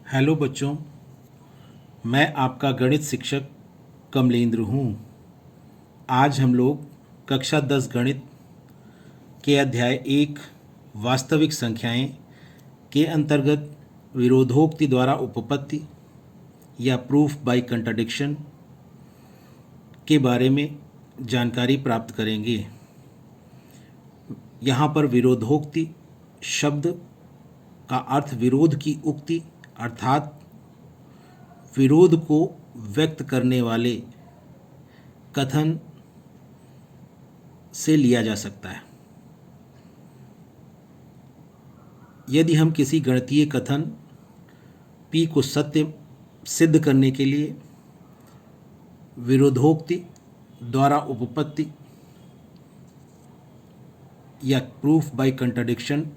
Hello बच्चों, मैं आपका गणित शिक्षक कमलेंद्र हूँ। आज हम लोग कक्षा 10 गणित के अध्याय 1 वास्तविक संख्याएं के अंतर्गत विरोधोक्ति द्वारा उपपत्ति या प्रूफ बाय कंट्राडिक्शन के बारे में जानकारी प्राप्त करेंगे। यहाँ पर विरोधोक्ति शब्द का अर्थ विरोध की उक्ति अर्थात विरोध को व्यक्त करने वाले कथन से लिया जा सकता है। यदि हम किसी गणितीय कथन P को सत्य सिद्ध करने के लिए विरोधोक्ति द्वारा उपपत्ति या प्रूफ बाय कंट्राडिक्शन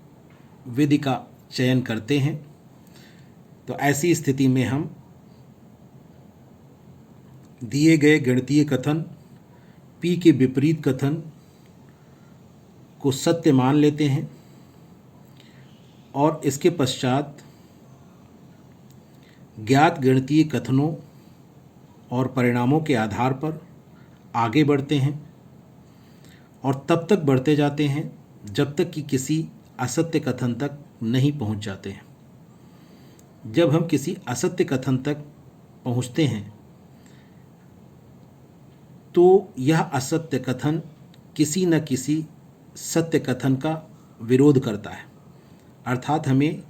विधि का चयन करते हैं, तो ऐसी स्थिति में हम दिए गए गणितीय कथन P के विपरीत कथन को सत्य मान लेते हैं और इसके पश्चात ज्ञात गणितीय कथनों और परिणामों के आधार पर आगे बढ़ते हैं और तब तक बढ़ते जाते हैं जब तक कि किसी असत्य कथन तक नहीं पहुंच जाते हैं। जब हम किसी असत्य कथन तक पहुंचते हैं तो यह असत्य कथन किसी न किसी सत्य कथन का विरोध करता है, अर्थात हमें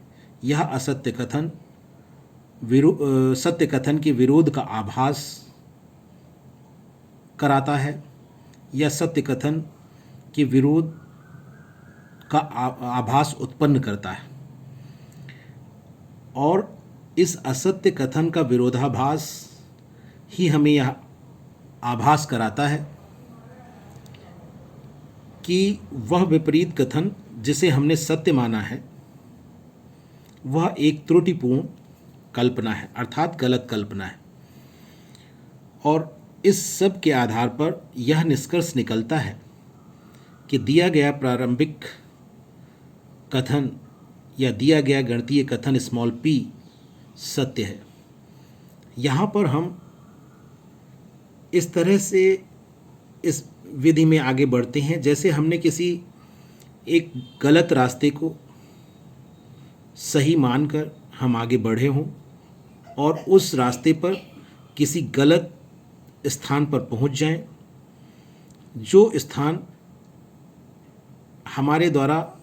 यह असत्य कथन सत्य कथन के विरोध का आभास कराता है या सत्य कथन के विरोध का आभास उत्पन्न करता है। और इस असत्य कथन का विरोधाभास ही हमें यह आभास कराता है कि वह विपरीत कथन जिसे हमने सत्य माना है वह एक त्रुटिपूर्ण कल्पना है, अर्थात गलत कल्पना है। और इस सब के आधार पर यह निष्कर्ष निकलता है कि दिया गया प्रारंभिक कथन या दिया गया गणितीय कथन p सत्य है। यहाँ पर हम इस तरह से इस विधि में आगे बढ़ते हैं जैसे हमने किसी एक गलत रास्ते को सही मानकर हम आगे बढ़े हों और उस रास्ते पर किसी गलत स्थान पर पहुंच जाएं, जो स्थान हमारे द्वारा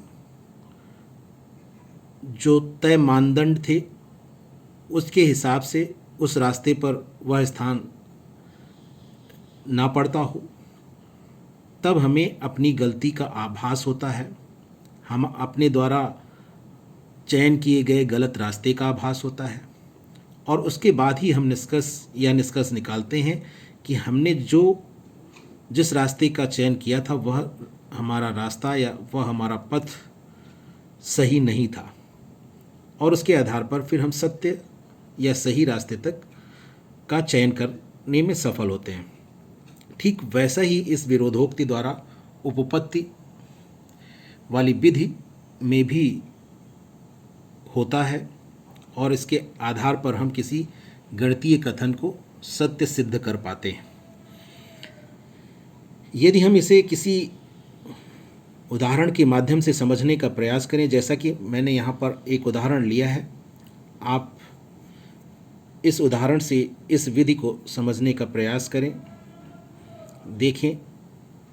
जो तय मानदंड थे उसके हिसाब से उस रास्ते पर वह स्थान ना पड़ता हो, तब हमें अपनी गलती का आभास होता है। हम अपने द्वारा चयन किए गए गलत रास्ते का आभास होता है और उसके बाद ही हम निष्कर्ष निकालते हैं कि हमने जिस रास्ते का चयन किया था वह हमारा रास्ता या वह हमारा पथ सही नहीं था, और उसके आधार पर फिर हम सत्य या सही रास्ते तक का चयन करने में सफल होते हैं। ठीक वैसा ही इस विरोधोक्ति द्वारा उपपत्ति वाली विधि में भी होता है और इसके आधार पर हम किसी गणितीय कथन को सत्य सिद्ध कर पाते हैं। यदि हम इसे किसी उदाहरण के माध्यम से समझने का प्रयास करें, जैसा कि मैंने यहाँ पर एक उदाहरण लिया है, आप इस उदाहरण से इस विधि को समझने का प्रयास करें, देखें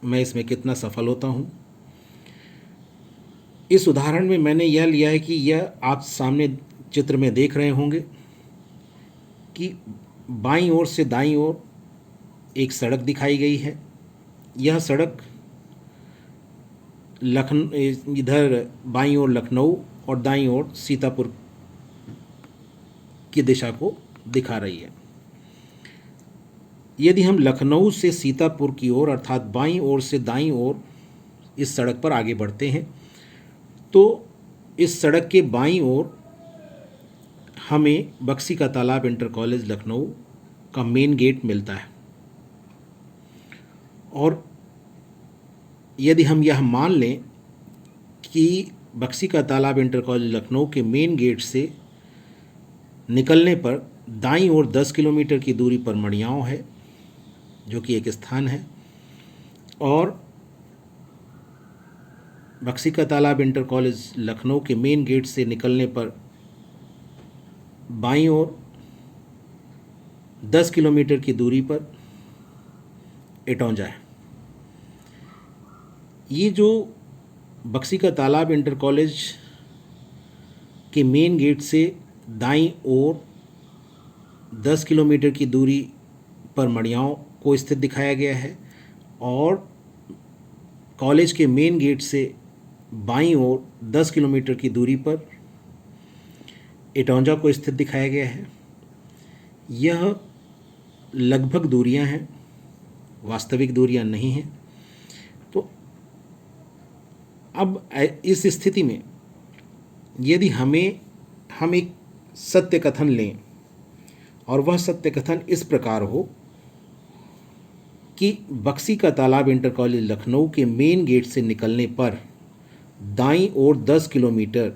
मैं इसमें कितना सफल होता हूँ। इस उदाहरण में मैंने यह लिया है कि यह आप सामने चित्र में देख रहे होंगे कि बाईं ओर से दाईं ओर एक सड़क दिखाई गई है। यह सड़क इधर बाईं ओर लखनऊ और दाईं ओर सीतापुर की दिशा को दिखा रही है। यदि हम लखनऊ से सीतापुर की ओर अर्थात बाईं ओर से दाईं ओर इस सड़क पर आगे बढ़ते हैं तो इस सड़क के बाईं ओर हमें बक्सी का तालाब इंटर कॉलेज लखनऊ का मेन गेट मिलता है। और यदि हम यह मान लें कि बक्सी का तालाब इंटर कॉलेज लखनऊ के मेन गेट से निकलने पर दाईं ओर 10 किलोमीटर की दूरी पर मणियाव है, जो कि एक स्थान है, और बक्सी का तालाब इंटर कॉलेज लखनऊ के मेन गेट से निकलने पर बाईं ओर 10 किलोमीटर की दूरी पर इटौंजा है। ये जो बक्सी का तालाब इंटर कॉलेज के मेन गेट से दाईं ओर 10 किलोमीटर की दूरी पर मणियाव को स्थित दिखाया गया है, और कॉलेज के मेन गेट से बाईं ओर 10 किलोमीटर की दूरी पर इटौंजा को स्थित दिखाया गया है। यह लगभग दूरियां हैं, वास्तविक दूरियां नहीं हैं। तो अब इस स्थिति में यदि हम एक सत्य कथन लें, और वह सत्य कथन इस प्रकार हो कि बक्सी का तालाब इंटर कॉलेज लखनऊ के मेन गेट से निकलने पर दाईं ओर 10 किलोमीटर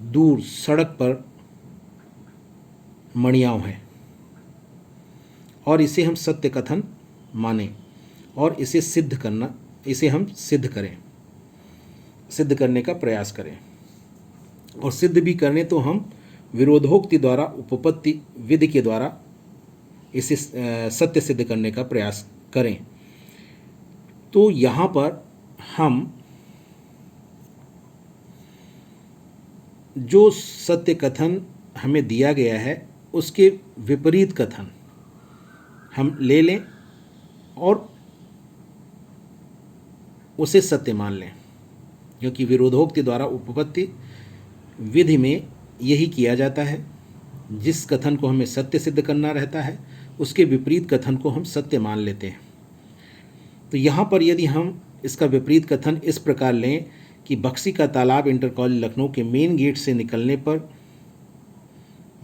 दूर सड़क पर मणियाव है, और इसे हम सत्य कथन माने और इसे हम सिद्ध करें, सिद्ध करने का प्रयास करें। और सिद्ध भी करें तो हम विरोधोक्ति द्वारा, उपपत्ति विधि के द्वारा इसे सत्य सिद्ध करने का प्रयास करें। तो यहाँ पर हम जो सत्य कथन हमें दिया गया है उसके विपरीत कथन हम ले लें और उसे सत्य मान लें, क्योंकि विरोधोक्ति द्वारा उपपत्ति विधि में यही किया जाता है। जिस कथन को हमें सत्य सिद्ध करना रहता है उसके विपरीत कथन को हम सत्य मान लेते हैं। तो यहाँ पर यदि हम इसका विपरीत कथन इस प्रकार लें कि बक्सी का तालाब इंटर कॉलेज लखनऊ के मेन गेट से निकलने पर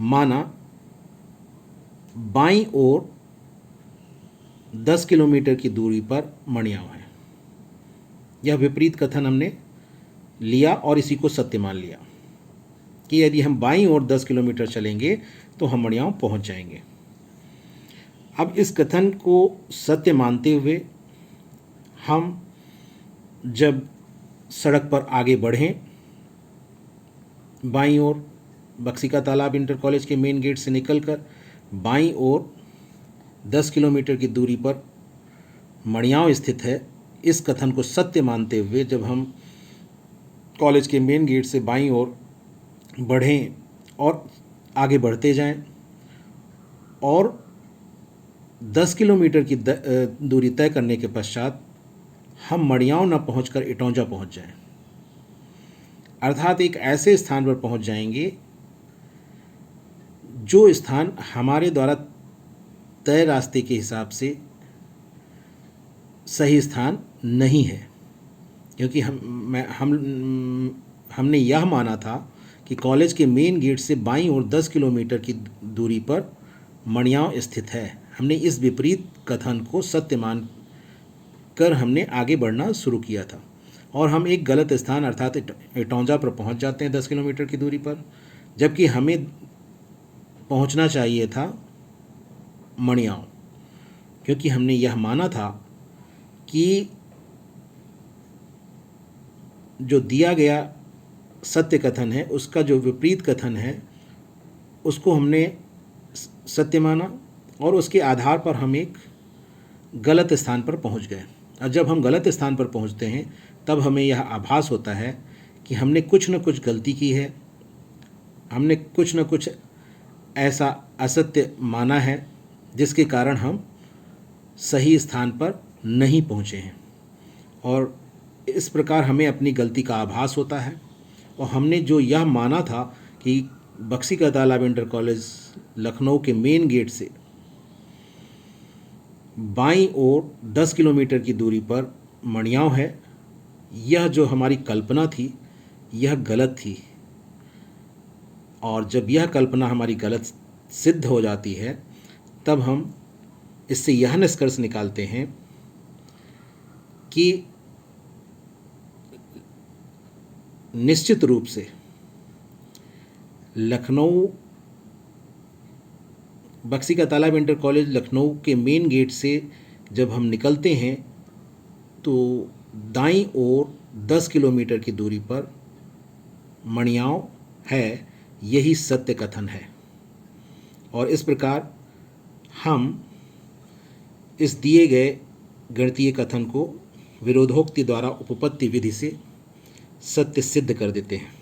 माना बाईं ओर 10 किलोमीटर की दूरी पर मणियाव है, यह विपरीत कथन हमने लिया और इसी को सत्य मान लिया कि यदि हम बाईं ओर 10 किलोमीटर चलेंगे तो हम मणियाव पहुंच जाएंगे। अब इस कथन को सत्य मानते हुए हम जब सड़क पर आगे बढ़ें, बाईं ओर बक्सी का तालाब इंटर कॉलेज के मेन गेट से निकलकर बाईं ओर 10 किलोमीटर की दूरी पर मणियाव स्थित है, इस कथन को सत्य मानते हुए जब हम कॉलेज के मेन गेट से बाईं ओर बढ़ें और आगे बढ़ते जाएं और 10 किलोमीटर की दूरी तय करने के पश्चात हम मणियाव न पहुंचकर इटौंजा पहुंच जाएं, अर्थात एक ऐसे स्थान पर पहुंच जाएंगे जो स्थान हमारे द्वारा तय रास्ते के हिसाब से सही स्थान नहीं है, क्योंकि हमने यह माना था कि कॉलेज के मेन गेट से बाईं ओर 10 किलोमीटर की दूरी पर मणियाव स्थित है। हमने इस विपरीत कथन को सत्य मान कर हमने आगे बढ़ना शुरू किया था और हम एक गलत स्थान अर्थात इटौंजा पर पहुंच जाते हैं 10 किलोमीटर की दूरी पर, जबकि हमें पहुंचना चाहिए था मणियाव, क्योंकि हमने यह माना था कि जो दिया गया सत्य कथन है उसका जो विपरीत कथन है उसको हमने सत्य माना और उसके आधार पर हम एक गलत स्थान पर पहुंच गए। और जब हम गलत स्थान पर पहुंचते हैं तब हमें यह आभास होता है कि हमने कुछ न कुछ गलती की है, हमने कुछ न कुछ ऐसा असत्य माना है जिसके कारण हम सही स्थान पर नहीं पहुंचे हैं, और इस प्रकार हमें अपनी गलती का आभास होता है। और हमने जो यह माना था कि बक्सी का तालाब इंटर कॉलेज लखनऊ के मेन गेट से बाईं ओर 10 किलोमीटर की दूरी पर मणियाव है, यह जो हमारी कल्पना थी यह गलत थी। और जब यह कल्पना हमारी गलत सिद्ध हो जाती है तब हम इससे यह निष्कर्ष निकालते हैं कि निश्चित रूप से लखनऊ बक्सी का तालाब इंटर कॉलेज लखनऊ के मेन गेट से जब हम निकलते हैं तो दाईं ओर 10 किलोमीटर की दूरी पर मणियाव है, यही सत्य कथन है। और इस प्रकार हम इस दिए गए गणितीय कथन को विरोधोक्ति द्वारा उपपत्ति विधि से सत्य सिद्ध कर देते हैं।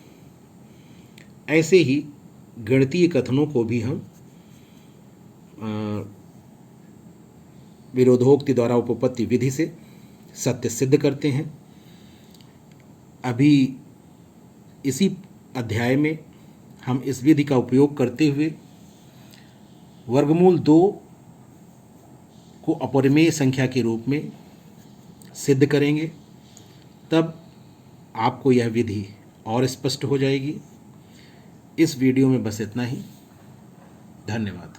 ऐसे ही गणितीय कथनों को भी हम विरोधोक्ति द्वारा उपपत्ति विधि से सत्य सिद्ध करते हैं। अभी इसी अध्याय में हम इस विधि का उपयोग करते हुए वर्गमूल 2 को अपरिमेय संख्या के रूप में सिद्ध करेंगे। तब आपको यह विधि और स्पष्ट हो जाएगी। इस वीडियो में बस इतना ही। धन्यवाद।